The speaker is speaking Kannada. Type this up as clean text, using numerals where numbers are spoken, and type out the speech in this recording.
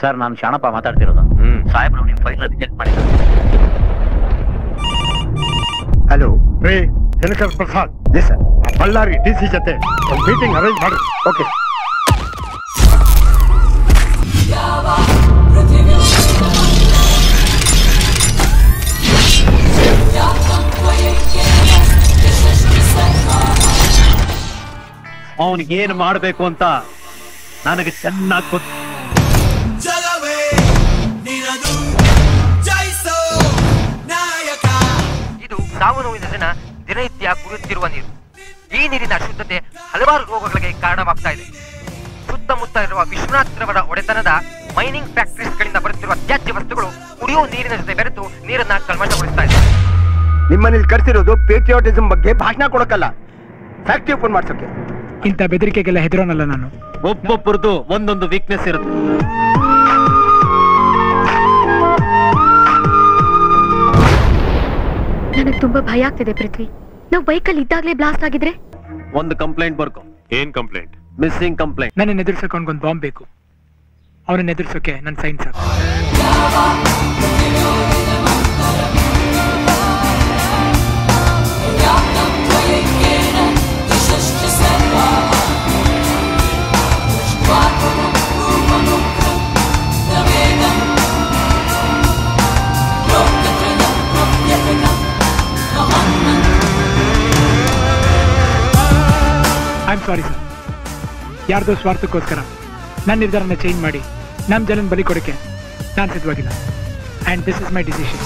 ಸರ್, ನಾನು ಶಾಣಪ್ಪ ಮಾತಾಡ್ತಿರೋದು. ಸಾಹೇಬ್ರು ನಿಮ್ಮ ಫೈಲ್ ರಿಜೆಕ್ಟ್ ಮಾಡಿದ್ದಾರೆ. ಹಲೋ ರೇ, Dinakar Prasad. Yes sir. Ballari DC ಜೊತೆ ಒಂದು ಮೀಟಿಂಗ್ ಅರೇಂಜ್ ಮಾಡಿ. ಓಕೆ. ಅವನಿಗೇನು ಮಾಡಬೇಕು ಅಂತ ನನಗೆ ಚೆನ್ನಾಗಿ ಗೊತ್ತು. ಇದು ಸಾವು ನೋವಿನ ಜನ ದಿನನಿತ್ಯ ಕುಡಿಯುತ್ತಿರುವ ನೀರು. ಈ ನೀರಿನ ಅಶುದ್ಧತೆ ಹಲವಾರು ರೋಗಗಳಿಗೆ ಕಾರಣವಾಗ್ತಾ ಇದೆ. ಸುತ್ತಮುತ್ತ ಇರುವ ವಿಶ್ವನಾಥ್ರವರ ಒಡೆತನದ ಮೈನಿಂಗ್ ಫ್ಯಾಕ್ಟರೀಸ್ಗಳಿಂದ ಬರುತ್ತಿರುವ ತ್ಯಾಜ್ಯ ವಸ್ತುಗಳು ಕುಡಿಯುವ ನೀರಿನ ಜೊತೆ ಬೆರೆತು ನೀರನ್ನ ಕಲ್ಮಶಗೊಳಿಸ್ತಾ ಇದೆ. ನಿಮ್ಮಲ್ಲಿ ಕರ್ಸಿರೋದು ಪೇಟ್ರಿಯಾಟಿಸಂ ಬಗ್ಗೆ ಭಾಷಣ ಕೊಡಕ್ಕಲ್ಲ, ಫ್ಯಾಕ್ಟರಿ ಓಪನ್ ಮಾಡ್ಸೋಕೆ. ಇಂಥ ಬೆದರಿಕೆಗೆಲ್ಲ ಹೆದರೋನಲ್ಲ ನಾನು. ಒಬ್ಬೊಬ್ಬರದು ಒಂದೊಂದು ವೀಕ್ನೆಸ್ ಇರುತ್ತೆ. ನನಗೆ ತುಂಬಾ ಭಯ ಆಗ್ತಿದೆ ಪೃಥ್ವಿ. ನಾವು ಬೈಕಲ್ಲಿ ಇದ್ದಾಗಲೇ ಬ್ಲಾಸ್ಟ್ ಆಗಿದ್ರೆ? ಒಂದು ಕಂಪ್ಲೇಂಟ್ ಬರ್ಕೊ. ಏನ್ ಕಂಪ್ಲೇಂಟ್? Missing complaint. ನನ್ನ ಎದುರಿಸೋಕೆ ಅವನಿಗೊಂದು ಬಾಂಬ್ ಬೇಕು. ಅವನನ್ನ ಎದುರಿಸೋಕೆ ನನ್ನ ಸೈನ್ ಸಾಕು. I am sorry sir. ಯಾರ್ದೋ ಸ್ವಾರ್ಥಕ್ಕೋಸ್ಕರ ನನ್ನ ನಿರ್ಧಾರನ ಚೇಂಜ್ ಮಾಡಿ ನಮ್ಮ ಜನನ ಬಲಿ ಕೊಡೋಕ್ಕೆ ನಾನು ಸಿದ್ಧವಾಗಿಲ್ಲ. And this is my decision.